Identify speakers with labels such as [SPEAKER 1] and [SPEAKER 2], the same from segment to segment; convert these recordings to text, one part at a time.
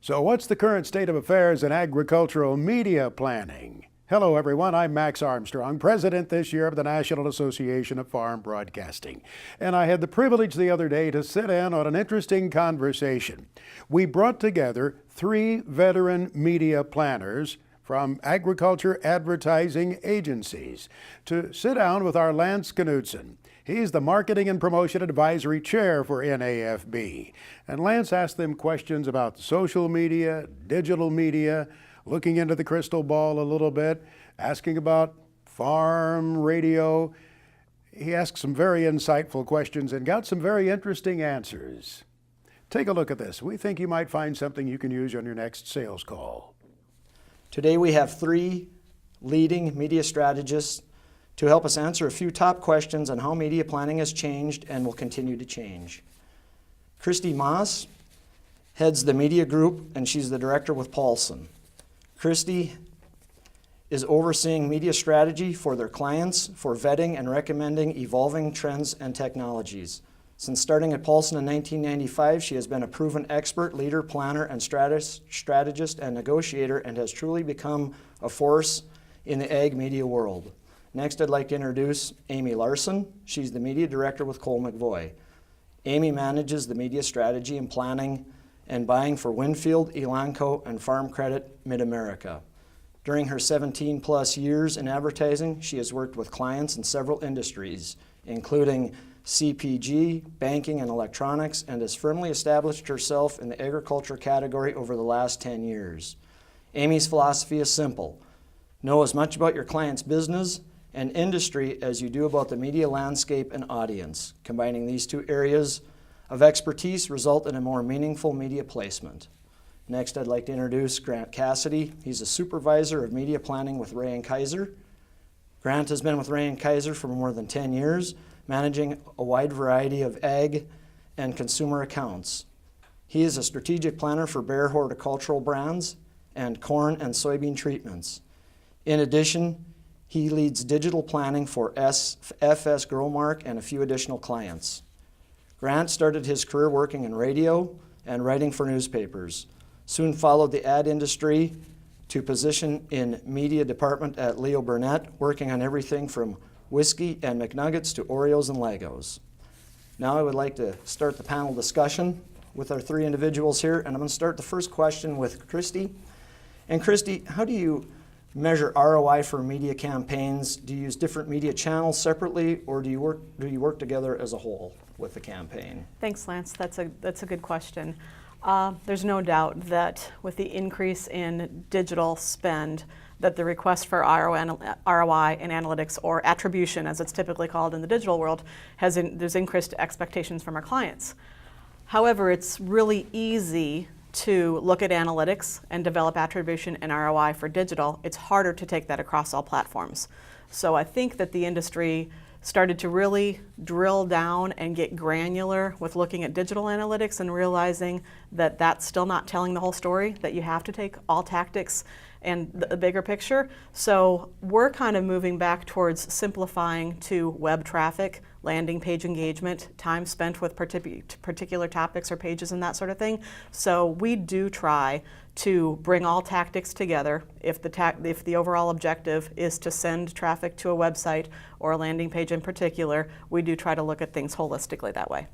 [SPEAKER 1] So what's the current state of affairs in agricultural media planning? Hello everyone, I'm Max Armstrong, president this year of the National Association of Farm Broadcasting. And I had the privilege the other day to sit in on an interesting conversation. We brought together 3 veteran media planners from agriculture advertising agencies to sit down with our Lance Knudsen. He's the Marketing and Promotion Advisory Chair for NAFB. And Lance asked them questions about social media, digital media, looking into the crystal ball a little bit, asking about farm radio. He asked some very insightful questions and got some very interesting answers. Take a look at this. We think you might find something you can use on your next sales call.
[SPEAKER 2] Today we have 3 leading media strategists to help us answer a few top questions on how media planning has changed and will continue to change. Christy Moss heads the media group, and she's the director with Paulson. Christy is overseeing media strategy for their clients for vetting and recommending evolving trends and technologies. Since starting at Paulson in 1995, she has been a proven expert, leader, planner, and strategist and negotiator, and has truly become a force in the ag media world. Next, I'd like to introduce Amy Larson. She's the media director with Cole McVoy. Amy manages the media strategy and planning and buying for Winfield, Elanco, and Farm Credit Mid-America. During her 17-plus years in advertising, she has worked with clients in several industries, including CPG, banking, and electronics, and has firmly established herself in the agriculture category over the last 10 years. Amy's philosophy is simple: know as much about your client's business and industry as you do about the media landscape and audience. Combining these 2 areas of expertise result in a more meaningful media placement. Next, I'd like to introduce Grant Cassidy. He's a supervisor of media planning with Ray & Kaiser. Grant has been with Ray & Kaiser for more than 10 years, managing a wide variety of ag and consumer accounts. He is a strategic planner for Bayer horticultural brands and corn and soybean treatments. In addition, he leads digital planning for FS Growmark and a few additional clients. Grant started his career working in radio and writing for newspapers. Soon followed the ad industry to position in media department at Leo Burnett, working on everything from whiskey and McNuggets to Oreos and Legos. Now I would like to start the panel discussion with our 3 individuals here, and I'm going to start the first question with Christy. And Christy, how do you measure ROI for media campaigns? Do you use different media channels separately, or do you work together as a whole with the campaign?
[SPEAKER 3] Thanks, Lance. That's a good question. There's no doubt that with the increase in digital spend, that the request for ROI and analytics, or attribution as it's typically called in the digital world, there's increased expectations from our clients. However, it's really easy to look at analytics and develop attribution and ROI for digital. It's harder to take that across all platforms. So I think that the industry started to really drill down and get granular with looking at digital analytics and realizing that that's still not telling the whole story, that you have to take all tactics and the bigger picture. So we're kind of moving back towards simplifying to web traffic, landing page engagement, time spent with particular topics or pages and that sort of thing. So we do try to bring all tactics together. If the overall objective is to send traffic to a website or a landing page in particular, we do try to look at things holistically that way.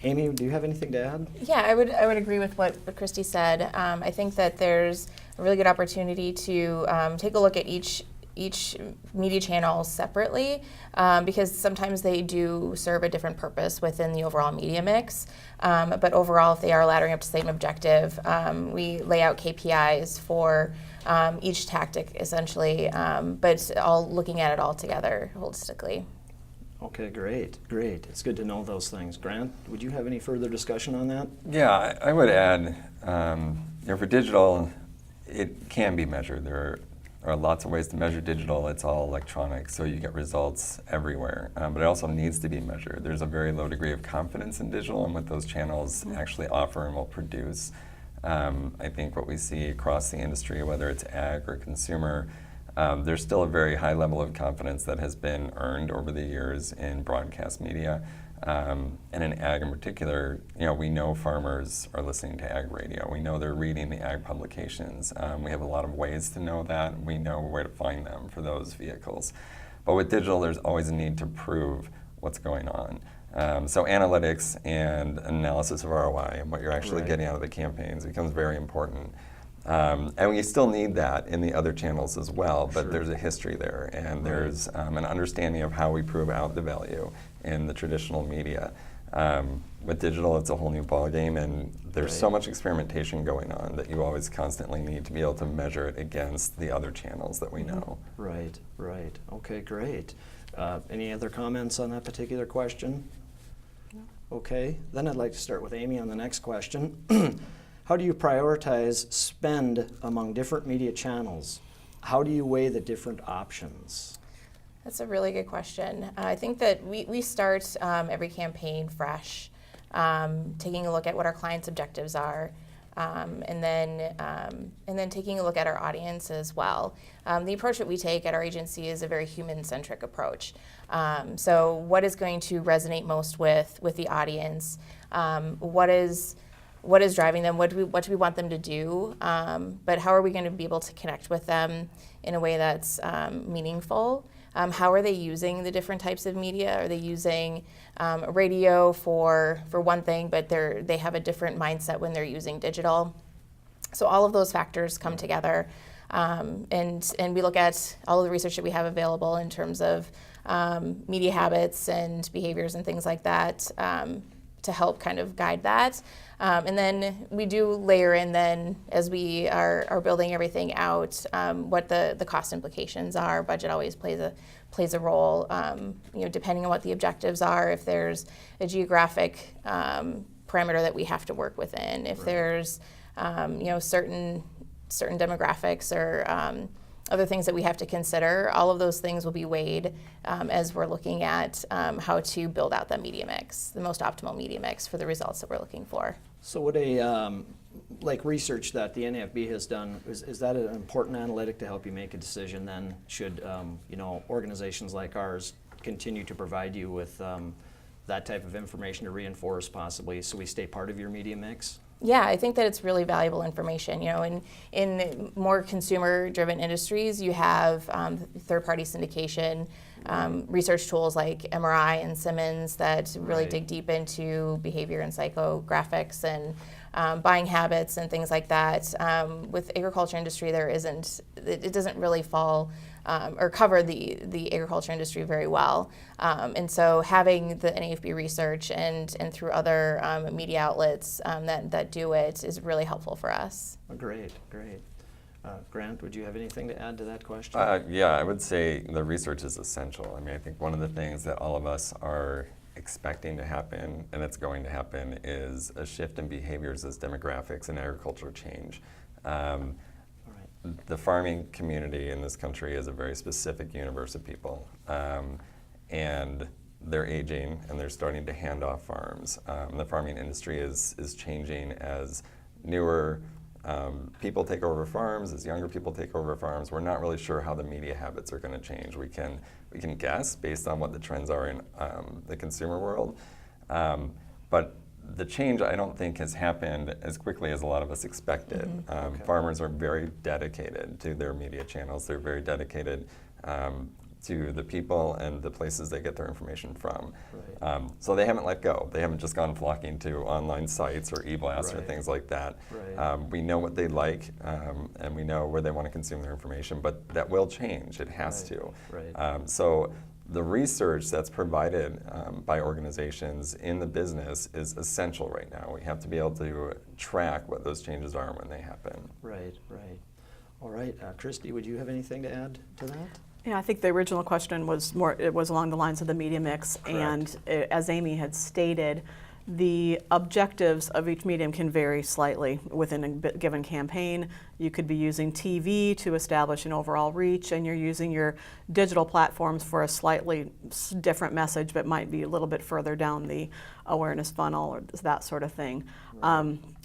[SPEAKER 2] Amy, do you have anything to add?
[SPEAKER 4] Yeah, I would agree with what Christy said. I think that there's a really good opportunity to take a look at each media channel separately, because sometimes they do serve a different purpose within the overall media mix. But overall, if they are laddering up to the same objective, we lay out KPIs for each tactic essentially, but all looking at it all together holistically.
[SPEAKER 2] Okay, great. It's good to know those things. Grant, would you have any further discussion on that?
[SPEAKER 5] Yeah, I would add, for digital, it can be measured. There are lots of ways to measure digital. It's all electronic, so you get results everywhere. But it also needs to be measured. There's a very low degree of confidence in digital and what those channels actually offer and will produce. I think what we see across the industry, whether it's ag or consumer, there's still a very high level of confidence that has been earned over the years in broadcast media. And in ag in particular, we know farmers are listening to ag radio. We know they're reading the ag publications. We have a lot of ways to know that. We know where to find them for those vehicles. But with digital, there's always a need to prove what's going on. So analytics and analysis of ROI and what you're actually getting out of the campaigns becomes very important. And we still need that in the other channels as well, but there's a history there, and there's an understanding of how we prove out the value in the traditional media. With digital, it's a whole new ballgame, and there's so much experimentation going on that you always constantly need to be able to measure it against the other channels that we know.
[SPEAKER 2] Right. Okay, great. Any other comments on that particular question? No. Okay, then I'd like to start with Amy on the next question. How do you prioritize spend among different media channels? How do you weigh the different options?
[SPEAKER 4] That's a really good question. I think that we start every campaign fresh, taking a look at what our clients' objectives are, and then taking a look at our audience as well. The approach that we take at our agency is a very human-centric approach. So what is going to resonate most with the audience? What is driving them? What do we want them to do? But how are we going to be able to connect with them in a way that's meaningful? How are they using the different types of media? Are they using radio for one thing, but they have a different mindset when they're using digital? So all of those factors come together, and we look at all of the research that we have available in terms of media habits and behaviors and things like that to help kind of guide that. And then we do layer in then, as we are building everything out, what the cost implications are. Budget always plays a role, depending on what the objectives are. If there's a geographic parameter that we have to work within, if there's certain demographics or other things that we have to consider, all of those things will be weighed as we're looking at how to build out that media mix, the most optimal media mix for the results that we're looking for.
[SPEAKER 2] So would like research that the NAFB has done, is that an important analytic to help you make a decision then? Should organizations like ours continue to provide you with that type of information to reinforce possibly so we stay part of your media mix?
[SPEAKER 4] Yeah, I think that it's really valuable information. In more consumer-driven industries, you have third-party syndication, research tools like MRI and Simmons that really dig deep into behavior and psychographics and buying habits and things like that. With agriculture industry, it doesn't really fall or cover the agriculture industry very well. And so having the NAFB research and through other media outlets that do it is really helpful for us.
[SPEAKER 2] Oh, great. Grant, would you have anything to add to that question?
[SPEAKER 5] Yeah, I would say the research is essential. I mean, I think one of the things that all of us are expecting to happen, and it's going to happen, is a shift in behaviors as demographics and agriculture change. The farming community in this country is a very specific universe of people, and they're aging and they're starting to hand off farms. The farming industry is changing as newer people take over farms, as younger people take over farms. We're not really sure how the media habits are going to change. We can guess based on what the trends are in the consumer world, but the change, I don't think, has happened as quickly as a lot of us expected. Farmers are very dedicated to their media channels. They're very dedicated to the people and the places they get their information from. So they haven't let go. They haven't just gone flocking to online sites or e-blasts or things like that. We know what they like, and we know where they want to consume their information, but that will change. It has to. So the research that's provided by organizations in the business is essential right now. We have to be able to track what those changes are when they happen.
[SPEAKER 2] Right. All right, Christy, would you have anything to add to that?
[SPEAKER 3] Yeah, I think the original question was along the lines of the media mix.
[SPEAKER 2] Correct.
[SPEAKER 3] And as Amy had stated, the objectives of each medium can vary slightly within a given campaign. You could be using TV to establish an overall reach, and you're using your digital platforms for a slightly different message, but might be a little bit further down the awareness funnel or that sort of thing.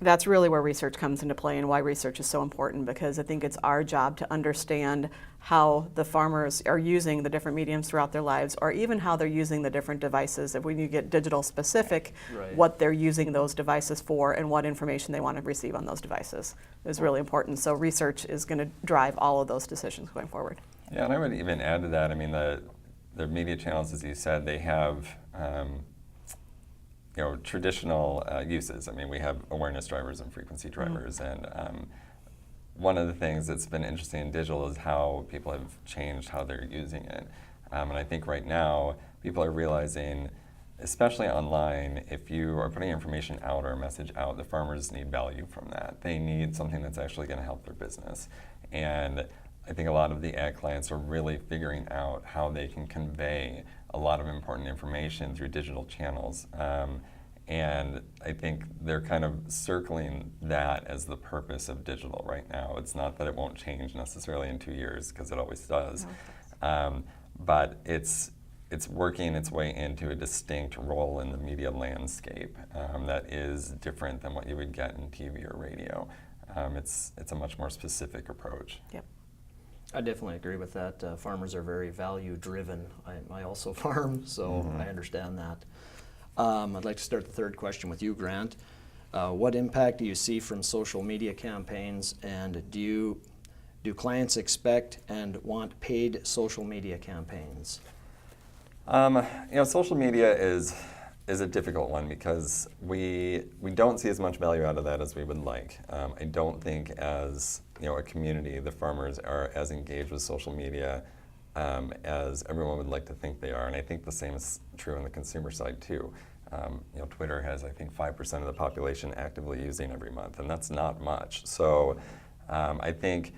[SPEAKER 3] That's really where research comes into play and why research is so important, because I think it's our job to understand how the farmers are using the different mediums throughout their lives, or even how they're using the different devices. If when you get digital specific,
[SPEAKER 2] Right.
[SPEAKER 3] what they're using those devices for and what information they want to receive on those devices is really important. So research is going to drive all of those decisions going forward.
[SPEAKER 5] Yeah, and I would even add to that, I mean, the media channels, as you said, they have traditional uses. I mean, we have awareness drivers and frequency drivers, and one of the things that's been interesting in digital is how people have changed how they're using it. And I think right now, people are realizing, especially online, if you are putting information out or a message out, the farmers need value from that. They need something that's actually going to help their business. And I think a lot of the ad clients are really figuring out how they can convey a lot of important information through digital channels. And I think they're kind of circling that as the purpose of digital right now. It's not that it won't change necessarily in 2 years, because it always does. But it's working its way into a distinct role in the media landscape that is different than what you would get in TV or radio. It's a much more specific approach.
[SPEAKER 3] Yep.
[SPEAKER 2] I definitely agree with that. Farmers are very value driven. I also farm, so I understand that. I'd like to start the third question with you, Grant. What impact do you see from social media campaigns, and do clients expect and want paid social media campaigns?
[SPEAKER 5] Social media is a difficult one because we don't see as much value out of that as we would like. I don't think as a community, the farmers are as engaged with social media as everyone would like to think they are, and I think the same is true on the consumer side too. Twitter has, I think, 5% of the population actively using every month, and that's not much. So I think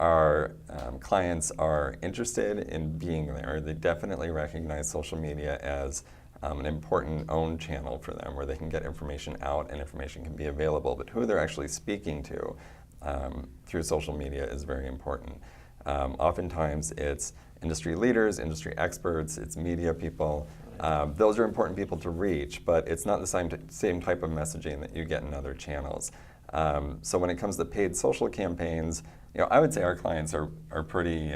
[SPEAKER 5] our clients are interested in being there. They definitely recognize social media as an important owned channel for them where they can get information out and information can be available, but who they're actually speaking to through social media is very important. Oftentimes it's industry leaders, industry experts, it's media people. Those are important people to reach, but it's not the same type of messaging that you get in other channels. So when it comes to paid social campaigns, I would say our clients are pretty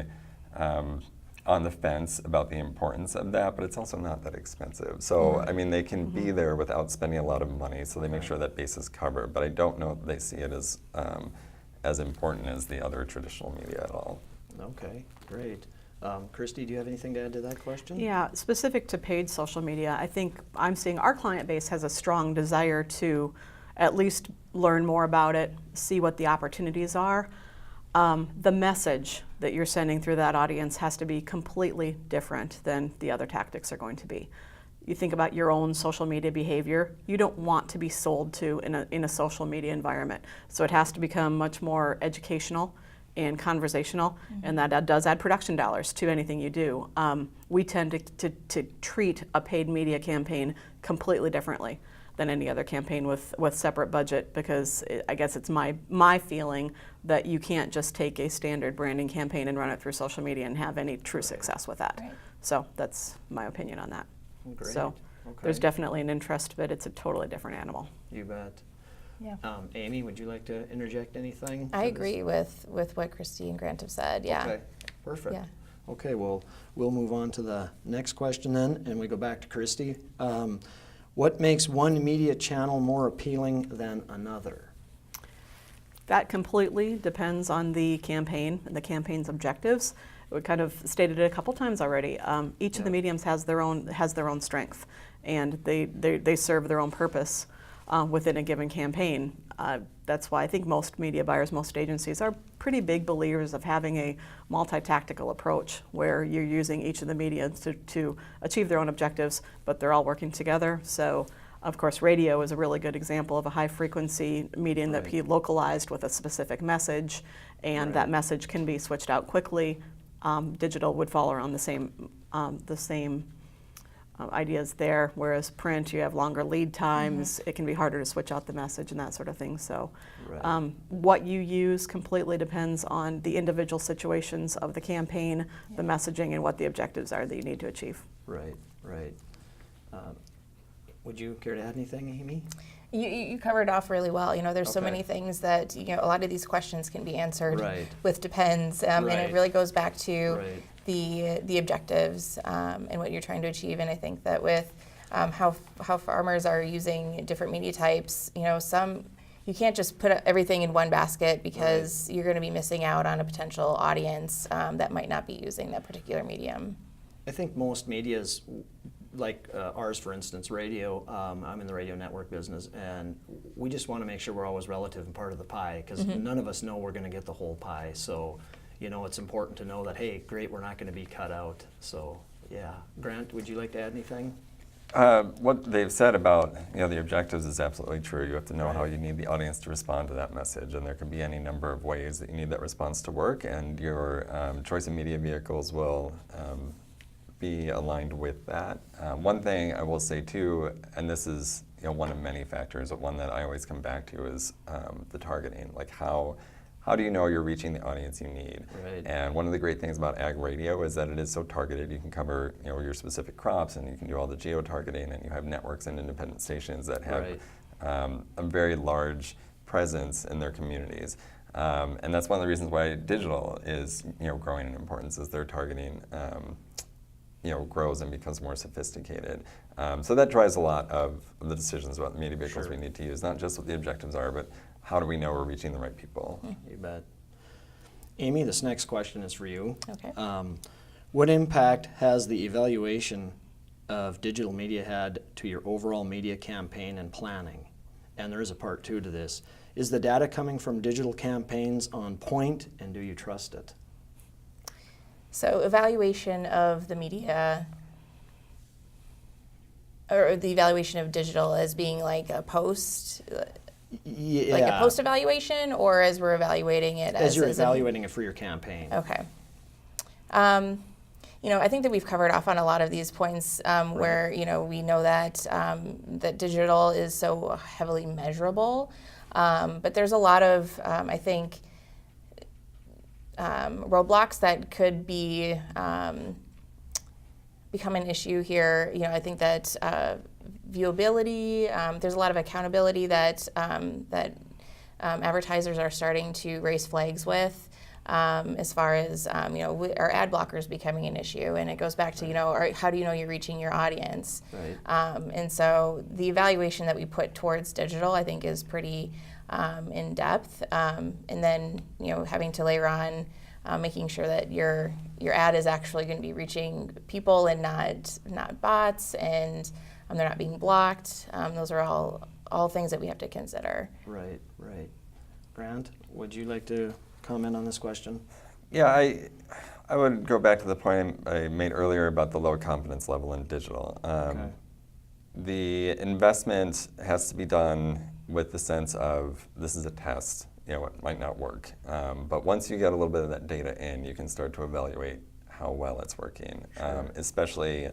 [SPEAKER 5] on the fence about the importance of that, but it's also not that expensive. So, I mean, they can be there without spending a lot of money, so they make sure that base is covered, but I don't know if they see it as important as the other traditional media at all.
[SPEAKER 2] Okay, great. Christy, do you have anything to add to that question?
[SPEAKER 3] Yeah, specific to paid social media, I think I'm seeing our client base has a strong desire to at least learn more about it, see what the opportunities are. The message that you're sending through that audience has to be completely different than the other tactics are going to be. You think about your own social media behavior, you don't want to be sold to in a social media environment. So it has to become much more educational and conversational, and that does add production dollars to anything you do. We tend to treat a paid media campaign completely differently than any other campaign with separate budget, because I guess it's my feeling that you can't just take a standard branding campaign and run it through social media and have any true success with that.
[SPEAKER 4] Right.
[SPEAKER 3] So that's my opinion on that.
[SPEAKER 2] Great.
[SPEAKER 3] So there's definitely an interest, but it's a totally different animal.
[SPEAKER 2] You bet.
[SPEAKER 4] Yeah.
[SPEAKER 2] Amy, would you like to interject anything?
[SPEAKER 4] I agree with what Christy and Grant have said. Yeah.
[SPEAKER 2] Okay, perfect.
[SPEAKER 4] Yeah.
[SPEAKER 2] Okay, well, we'll move on to the next question then, and we go back to Christy. What makes one media channel more appealing than another?
[SPEAKER 3] That completely depends on the campaign and the campaign's objectives. We kind of stated it a couple times already. Each of the mediums has their own strength, and they serve their own purpose within a given campaign. That's why I think most media buyers, most agencies are pretty big believers of having a multi-tactical approach where you're using each of the media to achieve their own objectives, but they're all working together. So, of course, radio is a really good example of a high-frequency medium that be localized with a specific message, and that message can be switched out quickly. Digital would fall around the same ideas there, whereas print, you have longer lead times, it can be harder to switch out the message and that sort of thing. So what you use completely depends on the individual situations of the campaign, the messaging, and what the objectives are that you need to achieve.
[SPEAKER 2] Right, right. Would you care to add anything, Amy?
[SPEAKER 4] You covered it off really well. You know, there's so
[SPEAKER 2] Okay.
[SPEAKER 4] many things that, you know, a lot of these questions can be answered
[SPEAKER 2] Right.
[SPEAKER 4] with depends, and
[SPEAKER 2] Right.
[SPEAKER 4] it really goes back to
[SPEAKER 2] Right.
[SPEAKER 4] the objectives and what you're trying to achieve. And I think that with how farmers are using different media types, you know, you can't just put everything in one basket because you're going to be missing out on a potential audience that might not be using that particular medium.
[SPEAKER 2] I think most media's, like ours, for instance, radio, I'm in the radio network business, and we just want to make sure we're always relative and part of the pie, because none of us know we're going to get the whole pie. So, you know, it's important to know that, hey, great, we're not going to be cut out. So, yeah. Grant, would you like to add anything?
[SPEAKER 5] What they've said about the objectives is absolutely true. You have to know how you need the audience to respond to that message, and there can be any number of ways that you need that response to work, and your choice of media vehicles will be aligned with that. One thing I will say too, and this is one of many factors, but one that I always come back to is the targeting. Like how do you know you're reaching the audience you need?
[SPEAKER 2] Right.
[SPEAKER 5] And one of the great things about ag radio is that it is so targeted. You can cover your specific crops, and you can do all the geo-targeting, and you have networks and independent stations that have a very large presence in their communities. And that's one of the reasons why digital is growing in importance, is their targeting grows and becomes more sophisticated. So that drives a lot of the decisions about the media vehicles we need to use, not just what the objectives are, but how do we know we're reaching the right people?
[SPEAKER 2] You bet. Amy, this next question is for you.
[SPEAKER 4] Okay.
[SPEAKER 2] What impact has the evaluation of digital media had to your overall media campaign and planning? And there is a part 2 to this. Is the data coming from digital campaigns on point, and do you trust it?
[SPEAKER 4] So evaluation of the media, or the evaluation of digital as being like a post,
[SPEAKER 2] Yeah.
[SPEAKER 4] like a post evaluation, or as we're evaluating it
[SPEAKER 2] as you're
[SPEAKER 4] a-
[SPEAKER 2] evaluating it for your campaign.
[SPEAKER 4] Okay. I think that we've covered off on a lot of these points where, we know that that digital is so heavily measurable, but there's a lot of, I think, roadblocks that could be become an issue here. I think that viewability, there's a lot of accountability that advertisers are starting to raise flags with. As far as our ad blockers becoming an issue, and it goes back to how do you know you're reaching your audience?
[SPEAKER 2] Right.
[SPEAKER 4] And so the evaluation that we put towards digital, I think, is pretty in depth, and then having to layer on making sure that your ad is actually going to be reaching people and not bots, and they're not being blocked. Those are all things that we have to consider.
[SPEAKER 2] Right. Grant, would you like to comment on this question?
[SPEAKER 5] Yeah, I would go back to the point I made earlier about the low confidence level in digital.
[SPEAKER 2] Okay.
[SPEAKER 5] The investment has to be done with the sense of this is a test. It might not work. But once you get a little bit of that data in, you can start to evaluate how well it's working, especially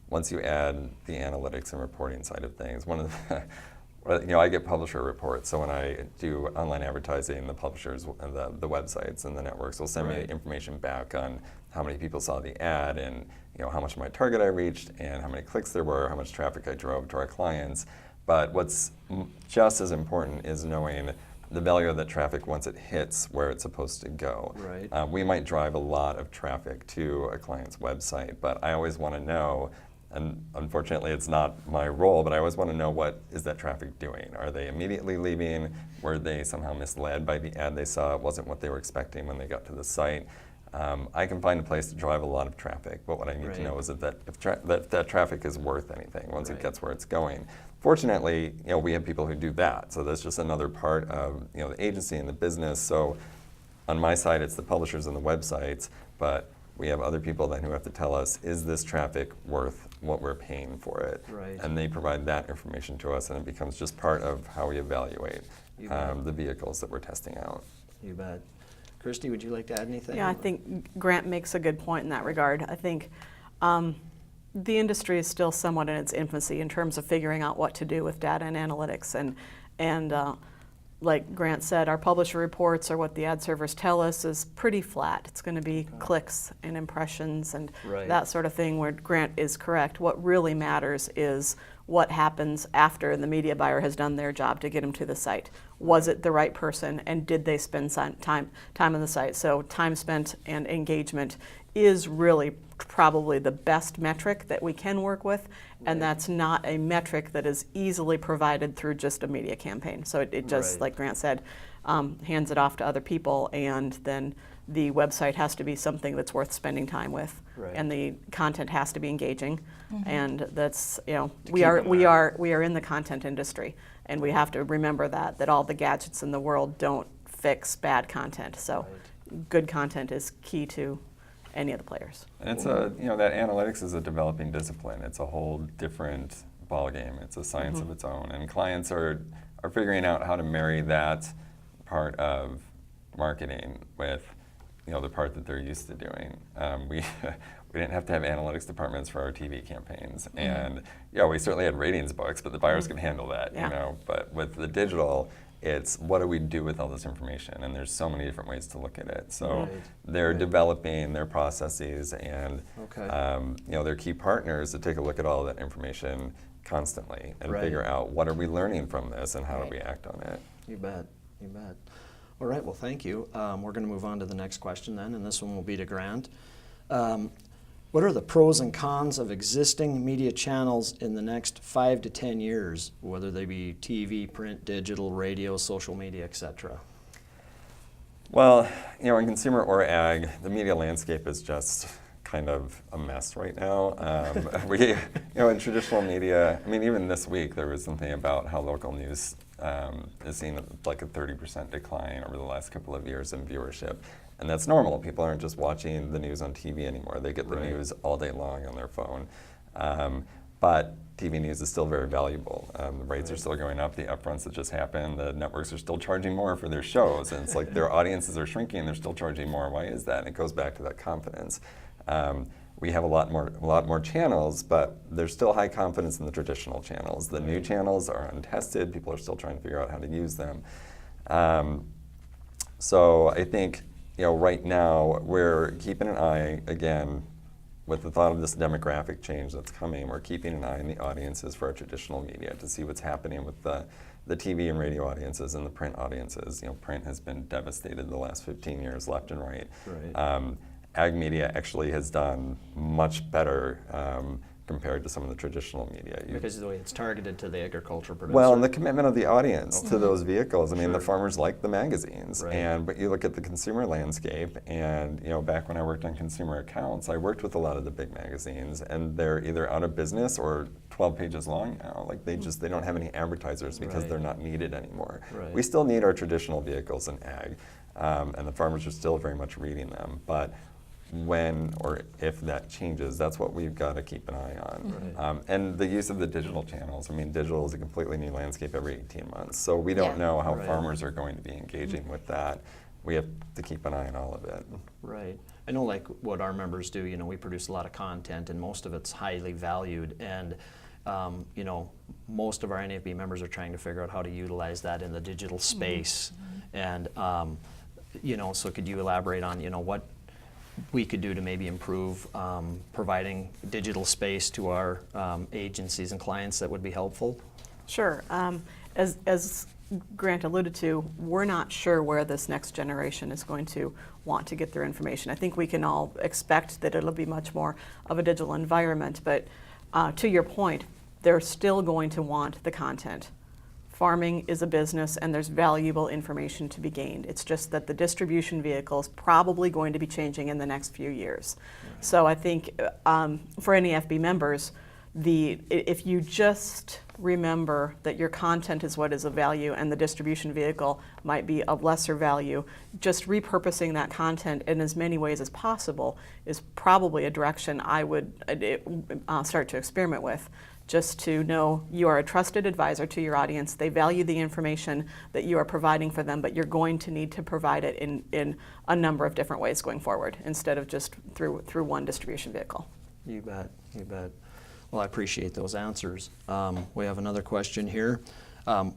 [SPEAKER 5] once you add the analytics and reporting side of things. One of the I get publisher reports, so when I do online advertising, the publishers, the websites and the networks will send me information back on how many people saw the ad, and how much of my target I reached, and how many clicks there were, how much traffic I drove to our clients. But what's just as important is knowing the value of that traffic once it hits where it's supposed to go.
[SPEAKER 2] Right.
[SPEAKER 5] We might drive a lot of traffic to a client's website, but I always want to know, and unfortunately it's not my role, but I always want to know, what is that traffic doing? Are they immediately leaving? Were they somehow misled by the ad they saw? It wasn't what they were expecting when they got to the site. I can find a place to drive a lot of traffic, but what I need to know is if that traffic is worth anything once it gets where it's going. Fortunately, we have people who do that, so that's just another part of the agency and the business. So on my side, it's the publishers and the websites, but we have other people then who have to tell us, is this traffic worth what we're paying for it?
[SPEAKER 2] Right.
[SPEAKER 5] And they provide that information to us, and it becomes just part of how we evaluate the vehicles that we're testing out.
[SPEAKER 2] You bet. Christy, would you like to add anything?
[SPEAKER 3] Yeah, I think Grant makes a good point in that regard. I think the industry is still somewhat in its infancy in terms of figuring out what to do with data and analytics, and like Grant said, our publisher reports or what the ad servers tell us is pretty flat. It's going to be clicks and impressions and that sort of thing, where Grant is correct. What really matters is what happens after the media buyer has done their job to get them to the site. Was it the right person, and did they spend time on the site? So time spent and engagement is really probably the best metric that we can work with, and that's not a metric that is easily provided through just a media campaign. So it just, like Grant said, hands it off to other people, and then the website has to be something that's worth spending time with, and the content has to be engaging, and that's, you know, we are in the content industry, and we have to remember that all the gadgets in the world don't fix bad content. So good content is key to any of the players.
[SPEAKER 5] And it's that analytics is a developing discipline. It's a whole different ballgame. It's a science of its own, and clients are figuring out how to marry that part of marketing with the part that they're used to doing. We didn't have to have analytics departments for our TV campaigns, and we certainly had ratings books, but the buyers can handle that, But with the digital, it's what do we do with all this information, and there's so many different ways to look at it. So they're developing their processes, and they're key partners to take a look at all that information constantly and figure out what are we learning from this and how do we act on it.
[SPEAKER 2] You bet. All right, well, thank you. We're going to move on to the next question then, and this one will be to Grant. What are the pros and cons of existing media channels in the next 5 to 10 years, whether they be TV, print, digital, radio, social media, etc.?
[SPEAKER 5] Well, in consumer or ag, the media landscape is just kind of a mess right now. In traditional media, I mean, even this week there was something about how local news is seeing like a 30% decline over the last couple of years in viewership. And that's normal. People aren't just watching the news on TV anymore. They get the news all day long on their phone. But TV news is still very valuable. The rates are still going up. The upfronts that just happened, the networks are still charging more for their shows. And it's like their audiences are shrinking, they're still charging more. Why is that? And it goes back to that confidence. We have a lot more channels, but there's still high confidence in the traditional channels. The new channels are untested. People are still trying to figure out how to use them. So I think right now we're keeping an eye, again, with the thought of this demographic change that's coming. We're keeping an eye on the audiences for our traditional media to see what's happening with the TV and radio audiences and the print audiences. Print has been devastated the last 15 years, left and right. Ag media actually has done much better compared to some of the traditional media.
[SPEAKER 2] Because of the way it's targeted to the agricultural producer.
[SPEAKER 5] Well, and the commitment of the audience to those vehicles. I mean, the farmers like the magazines, but you look at the consumer landscape, and back when I worked on consumer accounts, I worked with a lot of the big magazines, and they're either out of business or 12 pages long now. Like they don't have any advertisers because they're not needed anymore. We still need our traditional vehicles in ag, and the farmers are still very much reading them, but when or if that changes, that's what we've got to keep an eye on. And the use of the digital channels. I mean, digital is a completely new landscape every 18 months. So we don't know how farmers are going to be engaging with that. We have to keep an eye on all of it.
[SPEAKER 2] Right. I know like what our members do, we produce a lot of content, and most of it's highly valued. And most of our NAFB members are trying to figure out how to utilize that in the digital space. And so could you elaborate on what we could do to maybe improve providing digital space to our agencies and clients that would be helpful?
[SPEAKER 3] Sure. As Grant alluded to, we're not sure where this next generation is going to want to get their information. I think we can all expect that it'll be much more of a digital environment, but to your point, they're still going to want the content. Farming is a business, and there's valuable information to be gained. It's just that the distribution vehicle is probably going to be changing in the next few years. So I think for NAFB members, if you just remember that your content is what is of value and the distribution vehicle might be of lesser value, just repurposing that content in as many ways as possible is probably a direction I would start to experiment with. Just to know you are a trusted advisor to your audience. They value the information that you are providing for them, but you're going to need to provide it in a number of different ways going forward instead of just through one distribution vehicle.
[SPEAKER 2] You bet. Well, I appreciate those answers. We have another question here.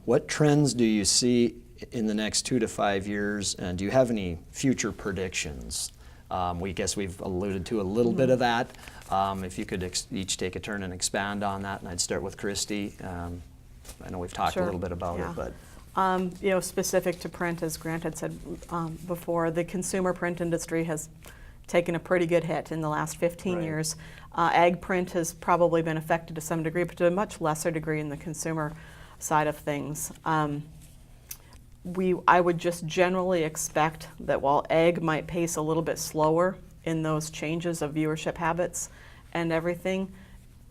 [SPEAKER 2] What trends do you see in the next 2 to 5 years, and do you have any future predictions? We guess we've alluded to a little bit of that. If you could each take a turn and expand on that, and I'd start with Christy. I know we've talked a
[SPEAKER 3] Sure.
[SPEAKER 2] little bit about
[SPEAKER 3] Yeah.
[SPEAKER 2] it, but
[SPEAKER 3] You know, specific to print, as Grant had said before, the consumer print industry has taken a pretty good hit in the last 15
[SPEAKER 2] Right.
[SPEAKER 3] years. Ag print has probably been affected to some degree, but to a much lesser degree in the consumer side of things. I would just generally expect that while ag might pace a little bit slower in those changes of viewership habits and everything,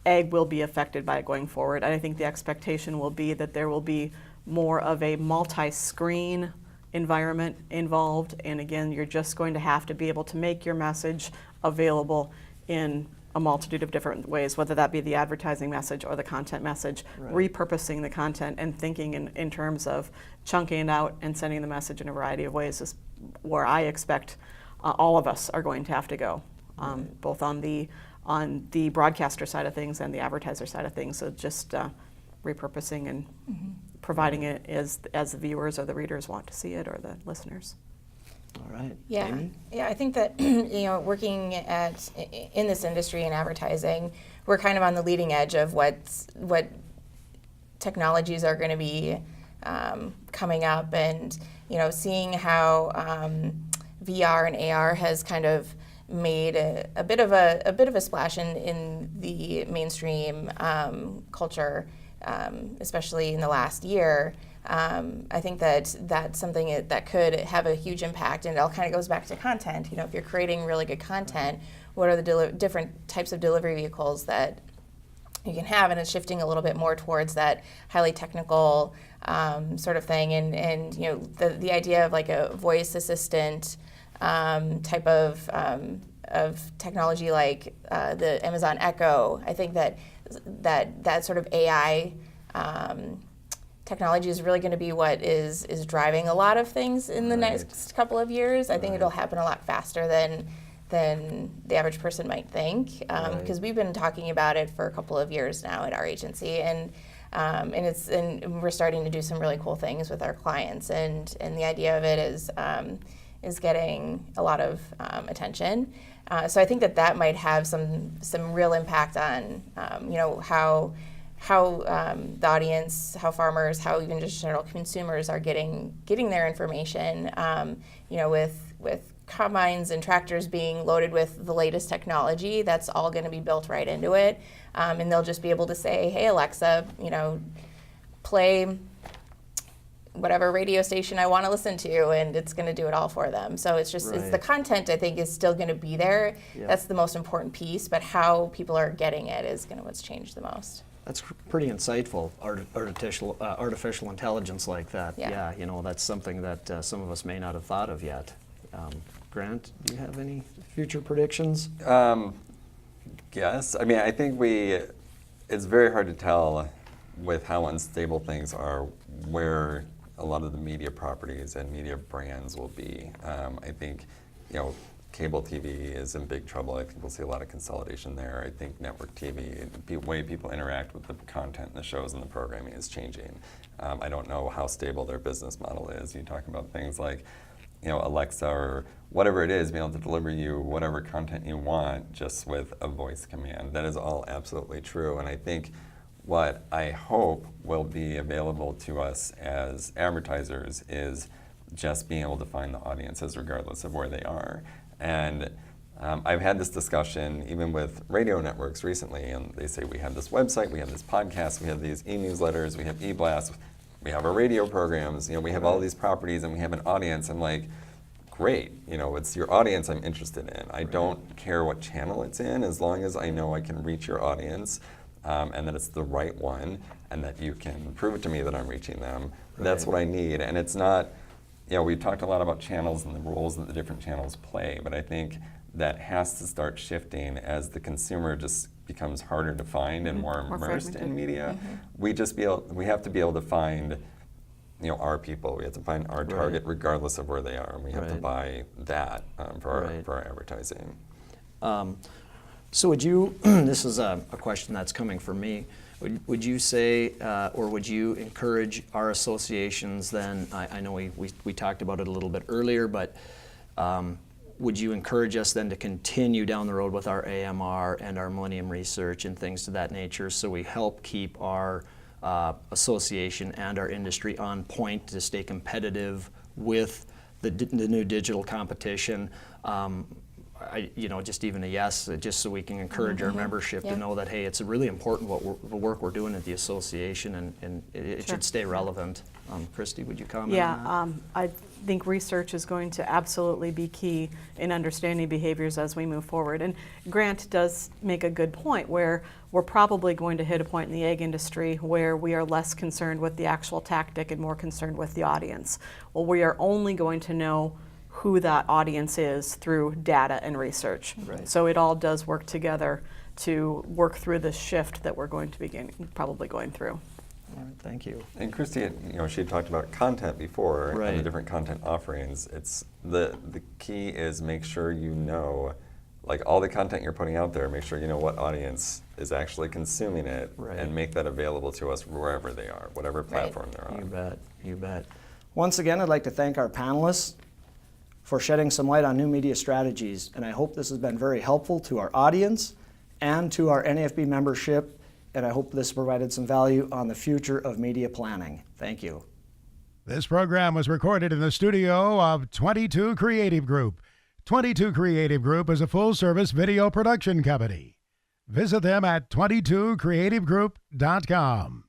[SPEAKER 3] ag will be affected by it going forward. And I think the expectation will be that there will be more of a multi-screen environment involved. And again, you're just going to have to be able to make your message available in a multitude of different ways, whether that be the advertising message or the content message,
[SPEAKER 2] Right.
[SPEAKER 3] repurposing the content and thinking in terms of chunking it out and sending the message in a variety of ways is where I expect all of us are going to have to go, both on the broadcaster side of things and the advertiser side of things. So just repurposing and providing it as the viewers or the readers want to see it, or the listeners.
[SPEAKER 2] all right.
[SPEAKER 4] Yeah,
[SPEAKER 2] Amy?
[SPEAKER 4] yeah. I think that working in this industry in advertising, we're kind of on the leading edge of what technologies are going to be coming up, and seeing how VR and AR has kind of made a bit of a splash in the mainstream culture, especially in the last year. I think that that's something that could have a huge impact, and it all kind of goes back to content. If you're creating really good content, what are the different types of delivery vehicles that you can have? And it's shifting a little bit more towards that highly technical sort of thing, and the idea of like a voice assistant type of technology, like the Amazon Echo. I think that sort of AI technology is really going to be what is driving a lot of things in the next couple of years. I think it'll happen a lot faster than the average person might think, because we've been talking about it for a couple of years now at our agency, and we're starting to do some really cool things with our clients, and the idea of it is getting a lot of attention. So I think that might have some real impact on how the audience, how farmers, how even just general consumers are getting their information. With combines and tractors being loaded with the latest technology, that's all going to be built right into it, and they'll just be able to say, "Hey Alexa, play whatever radio station I want to listen to," and it's going to do it all for them. So it's just it's the content, I think, is still going to be there.
[SPEAKER 2] Yeah.
[SPEAKER 4] That's the most important piece, but how people are getting it is going to what's changed the most.
[SPEAKER 2] That's pretty insightful, artificial intelligence like that.
[SPEAKER 4] Yeah.
[SPEAKER 2] That's something that some of us may not have thought of yet. Grant, do you have any future predictions?
[SPEAKER 5] Yes. I mean, I think it's very hard to tell with how unstable things are where a lot of the media properties and media brands will be. I think, cable TV is in big trouble. I think we'll see a lot of consolidation there. I think network TV, the way people interact with the content and the shows and the programming is changing. I don't know how stable their business model is. You talk about things like, Alexa or whatever it is, being able to deliver you whatever content you want just with a voice command. That is all absolutely true. And I think what I hope will be available to us as advertisers is just being able to find the audiences regardless of where they are. And I've had this discussion even with radio networks recently, and they say we have this website, we have this podcast, we have these e-newsletters, we have e-blasts, we have our radio programs, we have all these properties and we have an audience. I'm like, great, it's your audience I'm interested in. I don't care what channel it's in, as long as I know I can reach your audience and that it's the right one, and that you can prove it to me that I'm reaching them. Right. That's what I need. And it's not, we've talked a lot about channels and the roles that the different channels play, but I think that has to start shifting as the consumer just becomes harder to find and more immersed in media. We have to be able to find our people. We have to find our target regardless of where they are, and we have to buy that for our advertising.
[SPEAKER 2] So would you, this is a question that's coming from me, would you say, or would you encourage our associations then, I know we talked about it a little bit earlier, but would you encourage us then to continue down the road with our AMR and our Millennium Research and things to that nature, so we help keep our association and our industry on point to stay competitive with the new digital competition? Just even a yes, just so we can encourage our membership to know that, hey, it's really important the work we're doing at the association, and it should stay relevant. Christy, would you comment on that?
[SPEAKER 3] I think research is going to absolutely be key in understanding behaviors as we move forward. And Grant does make a good point where we're probably going to hit a point in the egg industry where we are less concerned with the actual tactic and more concerned with the audience. Well, we are only going to know who that audience is through data and research.
[SPEAKER 2] Right.
[SPEAKER 3] So it all does work together to work through this shift that we're going to be probably going through.
[SPEAKER 2] All right, thank you.
[SPEAKER 5] And Christy, she had talked about content before and
[SPEAKER 2] Right.
[SPEAKER 5] the different content offerings. It's the key is make sure you know, like all the content you're putting out there, make sure you know what audience is actually consuming it,
[SPEAKER 2] Right.
[SPEAKER 5] and make that available to us wherever they are, whatever platform they're on.
[SPEAKER 2] You bet, you bet. Once again, I'd like to thank our panelists for shedding some light on new media strategies, and I hope this has been very helpful to our audience and to our NAFB membership, and I hope this provided some value on the future of media planning. Thank you.
[SPEAKER 1] This program was recorded in the studio of 22 Creative Group. 22 Creative Group is a full-service video production company. Visit them at 22creativegroup.com.